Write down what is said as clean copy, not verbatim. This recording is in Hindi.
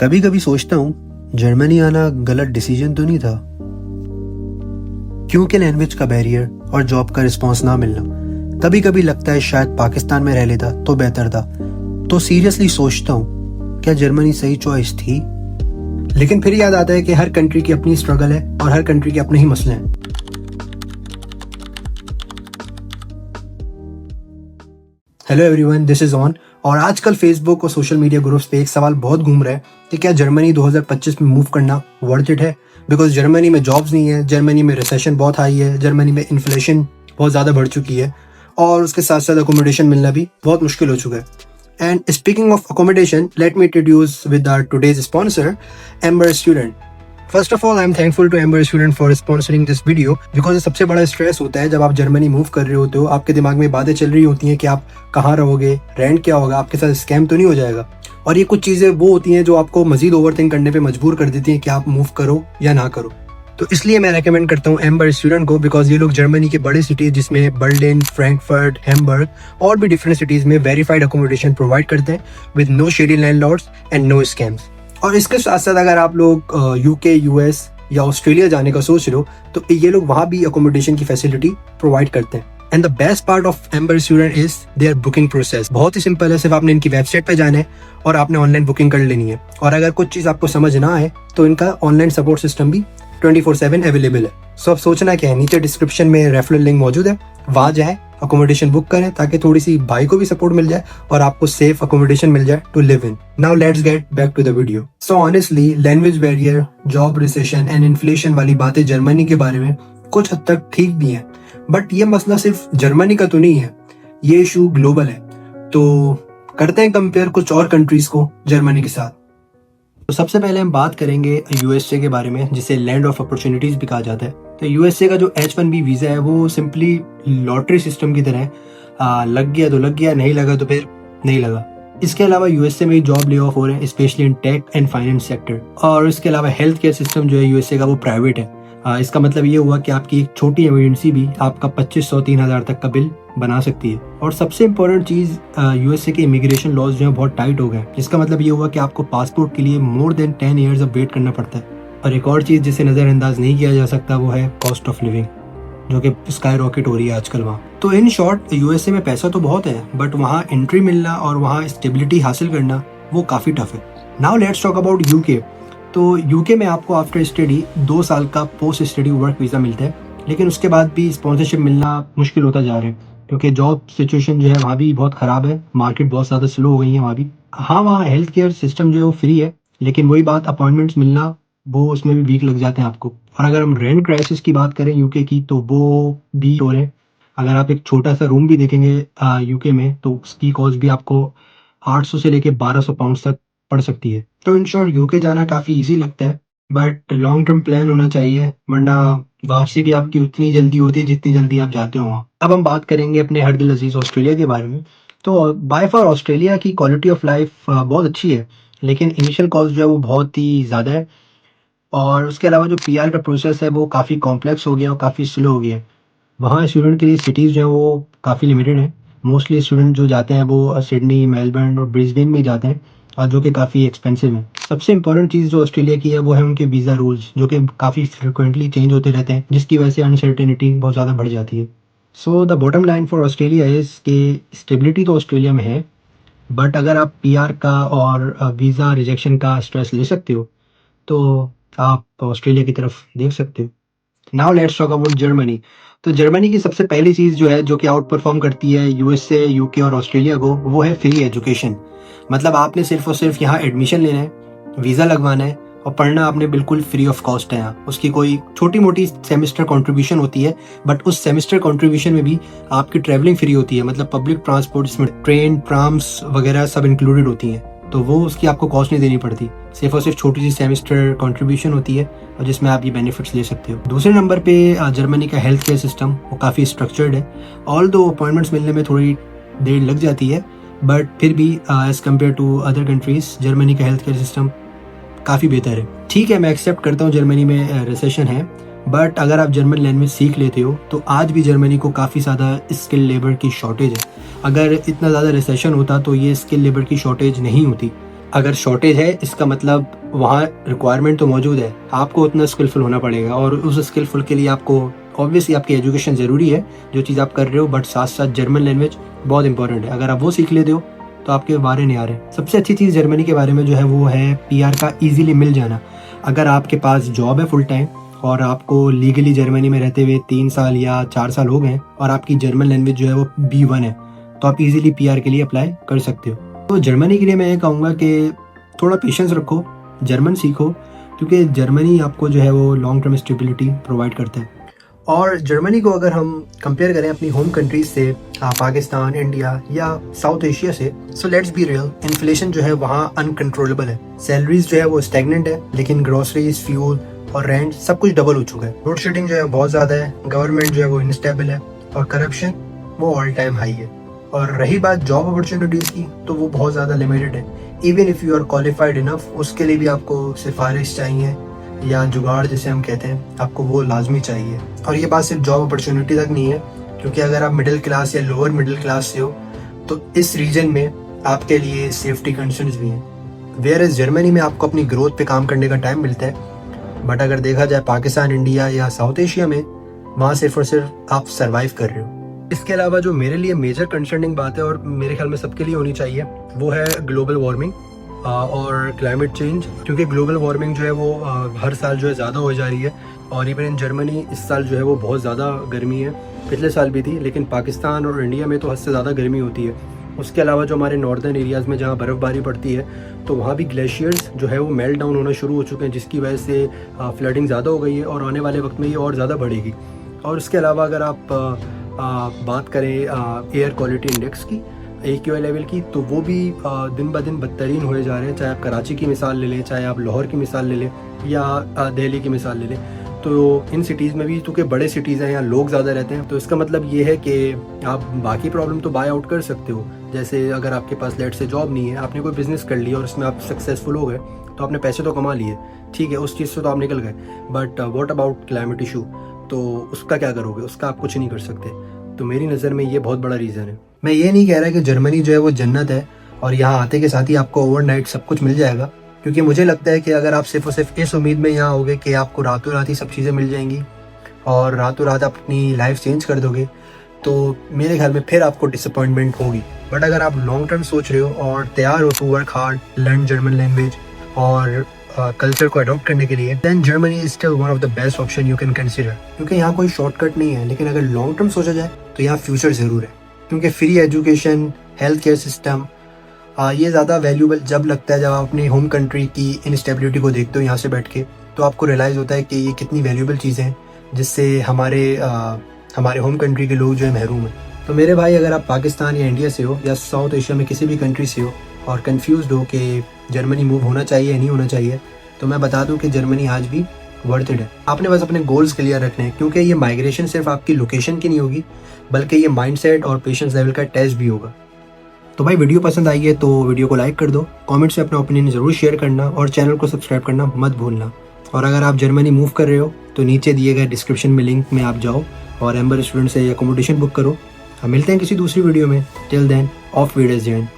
कभी कभी सोचता हूँ जर्मनी आना गलत डिसीजन तो नहीं था, क्योंकि लैंग्वेज का बैरियर और जॉब का रिस्पांस ना मिलना। कभी कभी लगता है शायद पाकिस्तान में रह लेता तो बेहतर था। तो सीरियसली सोचता हूँ क्या जर्मनी सही चॉइस थी। लेकिन फिर याद आता है कि हर कंट्री की अपनी स्ट्रगल है और हर कंट्री के अपने ही मसले हैं। Hello everyone, this is on. और आजकल फेसबुक और सोशल मीडिया ग्रुप्स पे एक सवाल बहुत घूम रहा है कि क्या जर्मनी 2025 में मूव करना वर्थ इट है। बिकॉज जर्मनी में जॉब्स नहीं है, जर्मनी में रिसेशन बहुत हाई है, जर्मनी में इन्फ्लेशन बहुत ज़्यादा बढ़ चुकी है और उसके साथ साथ अकोमोडेशन मिलना भी बहुत मुश्किल हो चुका है। And speaking of accommodation, let me introduce with our today's sponsor Amber Student. First of all I am thankful to Amber Student for sponsoring this video, because सबसे बड़ा स्ट्रेस होता है जब आप जर्मनी मूव कर रहे होते हो। आपके दिमाग में बातें चल रही होती हैं कि आप कहाँ रहोगे, रेंट क्या होगा, आपके साथ स्कैम तो नहीं हो जाएगा। और ये कुछ चीज़ें वो होती हैं जो आपको मजीद ओवरथिंक करने पे मजबूर कर देती हैं कि आप मूव करो या ना करो। तो इसलिए मैं रेकमेंड करता हूँ एम्बर स्टूडेंट को, बिकॉज ये लोग जर्मनी के बड़े सिटीज जिसमें बर्लिन, फ्रैंकफर्ट, हैम्बर्ग और भी डिफरेंट सिटीज में वेरीफाइड अकोमोडेशन प्रोवाइड करते हैं with no shady landlords and no scams. और इसके साथ साथ अगर आप लोग यूके, यूएस या ऑस्ट्रेलिया जाने का सोच रहे हो तो ये लोग वहाँ भी अकोमोडेशन की फैसिलिटी प्रोवाइड करते हैं। And the best part of Amber Student is their booking process. बहुत ही सिंपल है, सिर्फ आपने इनकी वेबसाइट पे जाना है और आपने ऑनलाइन बुकिंग कर लेनी है। और अगर कुछ चीज़ आपको समझ ना आए तो इनका ऑनलाइन सपोर्ट सिस्टम भी 24/7 अवेलेबल है। सो अब सोचना क्या है, नीचे डिस्क्रिप्शन में रेफरल लिंक मौजूद है, वहाँ जाए, अकोमोडेशन बुक करें ताकि थोड़ी सी भाई को भी सपोर्ट मिल जाए और आपको सेफ अकोमोडेशन मिल जाए to live in. Now let's get back to the video. So honestly language barrier, job recession and inflation वाली बातें जर्मनी के बारे में कुछ हद तक ठीक भी हैं, बट ये मसला सिर्फ जर्मनी का तो नहीं है, ये इशू ग्लोबल है। तो करते हैं कंपेयर कुछ और कंट्रीज को जर्मनी के साथ। तो सबसे पहले हम बात करेंगे यूएसए के बारे में, जिसे लैंड ऑफ अपॉर्चुनिटीज भी कहा जाता है। तो यूएसए का जो H1B वीज़ा है वो सिंपली लॉटरी सिस्टम की तरह है, लग गया तो लग गया, नहीं लगा तो फिर नहीं लगा। इसके अलावा यूएसए में जॉब ले ऑफ हो रहे हैं, specially in tech and finance sector. और इसके अलावा हेल्थ केयर सिस्टम जो है यूएसए का वो प्राइवेट है। इसका मतलब ये हुआ कि आपकी एक छोटी इमरजेंसी भी आपका 2500-3000 तक का बिल बना सकती है। और सबसे इम्पोर्टेंट चीज़, यूएसए के इमिग्रेशन लॉज जो है बहुत टाइट हो गए, जिसका मतलब ये हुआ कि आपको पासपोर्ट के लिए मोर देन 10 ईयर्स अब वेट करना पड़ता है। और एक और चीज़ जिसे नज़रअंदाज नहीं किया जा सकता वो है कॉस्ट ऑफ लिविंग, जो कि स्काई रॉकेट हो रही है आजकल वहाँ। तो इन शॉर्ट यूएसए में पैसा तो बहुत है, बट वहाँ एंट्री मिलना और वहाँ स्टेबिलिटी हासिल करना वो काफ़ी टफ है। Now let's talk about UK. तो यूके में आपको आफ्टर स्टडी 2 साल का पोस्ट स्टडी वर्क वीज़ा मिलता है, लेकिन उसके बाद भी स्पॉन्सरशिप मिलना मुश्किल होता जा रहा है, क्योंकि जॉब सिचुएशन जो है वहाँ भी बहुत ख़राब है, मार्केट बहुत ज़्यादा स्लो हो गई है वहाँ भी। हाँ, वहाँ हेल्थ केयर सिस्टम जो है वो फ्री है, लेकिन वही बात, अपॉइंटमेंट्स मिलना वो उसमें भी वीक लग जाते हैं आपको। और अगर हम रेंट क्राइसिस की बात करें यूके की, तो वो भी हो रहे हैं। अगर आप एक छोटा सा रूम भी देखेंगे यूके में तो उसकी कॉस्ट भी आपको 800 से लेके 1200 पाउंड तक पड़ सकती है। तो इन शॉर्ट यूके जाना काफ़ी इजी लगता है, बट लॉन्ग टर्म प्लान होना चाहिए, वरना वापसी भी आपकी उतनी जल्दी होती है जितनी जल्दी आप जाते हो वहाँ। अब हम बात करेंगे अपने हर दिल अजीज ऑस्ट्रेलिया के बारे में। तो बाय फार ऑस्ट्रेलिया की क्वालिटी ऑफ लाइफ बहुत अच्छी है, लेकिन इनिशियल कॉस्ट जो है वो बहुत ही ज़्यादा है। और उसके अलावा जो पीआर का प्रोसेस है वो काफ़ी कॉम्प्लेक्स हो गया और काफ़ी स्लो हो गया है। वहाँ स्टूडेंट के लिए सिटीज़ जो है वो काफ़ी लिमिटेड है। मोस्टली स्टूडेंट जो जाते हैं वो सिडनी, मेलबर्न और ब्रिस्बेन में जाते हैं, और जो कि काफ़ी एक्सपेंसिव है। सबसे इंपॉर्टेंट चीज़ जो ऑस्ट्रेलिया की है वो है उनके वीज़ा रूल्स, जो कि काफ़ी फ्रिक्वेंटली चेंज होते रहते हैं, जिसकी वजह से अनसर्टेनिटी बहुत ज़्यादा बढ़ जाती है। So the bottom line for Australia is कि स्टेबिलिटी तो ऑस्ट्रेलिया में है, बट अगर आप पीआर का और वीज़ा रिजेक्शन का स्ट्रेस ले सकते हो तो आप ऑस्ट्रेलिया की तरफ देख सकते हो। Now let's talk about Germany. तो जर्मनी की सबसे पहली चीज़ जो है, जो कि आउट परफॉर्म करती है यूएसए, यूके और ऑस्ट्रेलिया को, वो है फ्री एजुकेशन। मतलब आपने सिर्फ और सिर्फ यहाँ एडमिशन लेना है, वीज़ा लगवाना है और पढ़ना आपने बिल्कुल फ्री ऑफ कॉस्ट है यहाँ। उसकी कोई छोटी मोटी सेमेस्टर कंट्रीब्यूशन होती है, बट उस सेमेस्टर कंट्रीब्यूशन में भी आपकी ट्रैवलिंग फ्री होती है। मतलब पब्लिक ट्रांसपोर्ट, इसमें ट्रेन, ट्राम्स वगैरह सब इंक्लूडेड होती हैं, तो वो उसकी आपको कॉस्ट नहीं देनी पड़ती। सिर्फ और सिर्फ छोटी सी सेमेस्टर कंट्रीब्यूशन होती है और जिसमें आप ये बेनिफिट्स ले सकते हो। दूसरे नंबर पे जर्मनी का हेल्थ केयर सिस्टम वो काफ़ी स्ट्रक्चर्ड है। ऑल दो अपॉइंटमेंट्स मिलने में थोड़ी देर लग जाती है, बट फिर भी as compare to other countries Germany का हेल्थ केयर सिस्टम काफ़ी बेहतर है। ठीक है, मैं एक्सेप्ट करता हूँ जर्मनी में रिसेशन है, बट अगर आप जर्मन लैंग्वेज सीख लेते हो तो आज भी जर्मनी को काफ़ी ज़्यादा स्किल लेबर की शॉर्टेज है। अगर इतना ज़्यादा रिसेशन होता तो ये स्किल लेबर की शॉर्टेज नहीं होती। अगर शॉर्टेज है इसका मतलब वहाँ रिक्वायरमेंट तो मौजूद है, आपको उतना स्किलफुल होना पड़ेगा और उस स्किलफुल के लिए आपको ऑब्वियसली आपकी एजुकेशन ज़रूरी है जो चीज़ आप कर रहे हो, बट साथ साथ जर्मन लैंग्वेज बहुत इंपॉर्टेंट है। अगर आप वो सीख लेते हो तो आपके बारे नहीं आ रहे। सबसे अच्छी चीज़ जर्मनी के बारे में जो है वो है PR का ईजिली मिल जाना। अगर आपके पास जॉब है फुल टाइम और आपको लीगली जर्मनी में रहते हुए 3 साल या 4 साल हो गए और आपकी जर्मन लैंग्वेज जो है वो B1 है, तो आप इजीली PR के लिए अप्लाई कर सकते हो। तो जर्मनी के लिए मैं ये कहूँगा कि थोड़ा पेशेंस रखो, जर्मन सीखो, क्योंकि जर्मनी आपको जो है वो लॉन्ग टर्म स्टेबिलिटी प्रोवाइड करता है। और जर्मनी को अगर हम कंपेयर करें अपनी होम कंट्रीज से, पाकिस्तान, इंडिया या साउथ एशिया से, so let's be real, inflation जो है वहाँ अनकंट्रोलेबल है। सैलरीज जो है वो स्टैग्नेंट है, लेकिन ग्रोसरीज, फ्यूल और रेंट सब कुछ डबल हो चुका है। लोड शेडिंग जो है बहुत ज़्यादा है, गवर्नमेंट जो है वो इनस्टेबल है और करप्शन वो ऑल टाइम हाई है। और रही बात जॉब अपॉर्चुनिटीज़ की, तो वो बहुत ज़्यादा लिमिटेड है। Even if you are qualified enough, उसके लिए भी आपको सिफारिश चाहिए या जुगाड़ जिसे हम कहते हैं, आपको वो लाजमी चाहिए। और ये बात सिर्फ जॉब अपॉर्चुनिटी तक नहीं है, क्योंकि अगर आप मिडिल क्लास या लोअर मिडिल क्लास से हो तो इस रीजन में आपके लिए सेफ्टी कंसर्न्स भी हैं। वेयर एज जर्मनी में आपको अपनी ग्रोथ पे काम करने का टाइम मिलता है, बट अगर देखा जाए पाकिस्तान, इंडिया या साउथ एशिया में, वहाँ सिर्फ और सिर्फ आप सर्वाइव कर रहे हो। इसके अलावा जो मेरे लिए मेजर कंसर्निंग बात है और मेरे ख्याल में सबके लिए होनी चाहिए, वो है ग्लोबल वार्मिंग और क्लाइमेट चेंज। क्योंकि ग्लोबल वार्मिंग जो है वो हर साल जो है ज़्यादा हो जा रही है और इवन इन जर्मनी इस साल जो है वो बहुत ज़्यादा गर्मी है। पिछले साल भी थी, लेकिन पाकिस्तान और इंडिया में तो हद से ज़्यादा गर्मी होती है। उसके अलावा जो हमारे नॉर्दर्न एरियाज़ में जहाँ बर्फ़बारी पड़ती है, तो वहाँ भी ग्लेशियर्स जो है वो मेल्ट डाउन होना शुरू हो चुके हैं, जिसकी वजह से फ्लडिंग ज़्यादा हो गई है और आने वाले वक्त में ये और ज़्यादा बढ़ेगी। और उसके अलावा अगर आप बात करें एयर क्वालिटी इंडेक्स की, AQI लेवल की, तो वो भी दिन ब दिन बदतरीन हुए जा रहे हैं। चाहे आप कराची की मिसाल ले लें, चाहे आप लाहौर की मिसाल ले लें या दिल्ली की मिसाल ले लें, तो इन सिटीज़ में भी, चूँकि बड़े सिटीज़ हैं, यहाँ लोग ज़्यादा रहते हैं, तो इसका मतलब ये है कि आप बाकी प्रॉब्लम तो बाय आउट कर सकते हो। जैसे अगर आपके पास लेट से जॉब नहीं है, आपने कोई बिज़नेस कर लिया और उसमें आप सक्सेसफुल हो गए, तो आपने पैसे तो कमा लिए, ठीक है, उस चीज़ से तो आप निकल गए। But what about climate issue, तो उसका क्या करोगे? उसका आप कुछ नहीं कर सकते। तो मेरी नज़र में ये बहुत बड़ा रीज़न है। मैं ये नहीं कह रहा कि जर्मनी जो है वो जन्नत है और यहाँ आते के साथ ही आपको ओवरनाइट सब कुछ मिल जाएगा, क्योंकि मुझे लगता है कि अगर आप सिर्फ और सिर्फ इस उम्मीद में यहाँ होगे कि आपको रातों रात ही सब चीज़ें मिल जाएंगी और रातों रात आप अपनी लाइफ चेंज कर दोगे, तो मेरे ख्याल में फिर आपको डिसअपॉइंटमेंट होगी। बट अगर आप लॉन्ग टर्म सोच रहे हो और तैयार हो to work hard, learn German language और कल्चर को अडॉप्ट करने के लिए, then Germany is still one of the best option you can consider. क्योंकि यहाँ कोई शॉर्टकट नहीं है, लेकिन अगर लॉन्ग टर्म सोचा जाए तो यहाँ फ्यूचर ज़रूर है। क्योंकि free education, health care system, ये ज़्यादा वैल्यूबल जब लगता है जब आप अपनी होम कंट्री की इनस्टेबिलिटी को देखते हो यहाँ से बैठ के, तो आपको रियलाइज़ होता है कि ये कितनी वैल्यूबल चीज़ें हैं जिससे हमारे होम कंट्री के लोग जो है महरूम हैं। तो मेरे भाई, अगर आप पाकिस्तान या इंडिया से हो या साउथ एशिया में किसी भी कंट्री से हो और कंफ्यूज हो कि जर्मनी मूव होना चाहिए या नहीं होना चाहिए, तो मैं बता दूं कि जर्मनी आज भी वर्थ इट है। आपने बस अपने गोल्स क्लियर रखने हैं, क्योंकि ये माइग्रेशन सिर्फ आपकी लोकेशन की नहीं होगी, बल्कि ये माइंडसेट और पेशेंस लेवल का टेस्ट भी होगा। तो भाई, वीडियो पसंद आई है तो वीडियो को लाइक कर दो, कमेंट्स में अपना ओपिनियन ज़रूर शेयर करना और चैनल को सब्सक्राइब करना मत भूलना। और अगर आप जर्मनी मूव कर रहे हो तो नीचे दिए गए डिस्क्रिप्शन में लिंक में आप जाओ और एम्बर स्टूडेंट से अकोमोडेशन बुक करो। हम मिलते हैं किसी दूसरी वीडियो में। Till then, off videos Jain.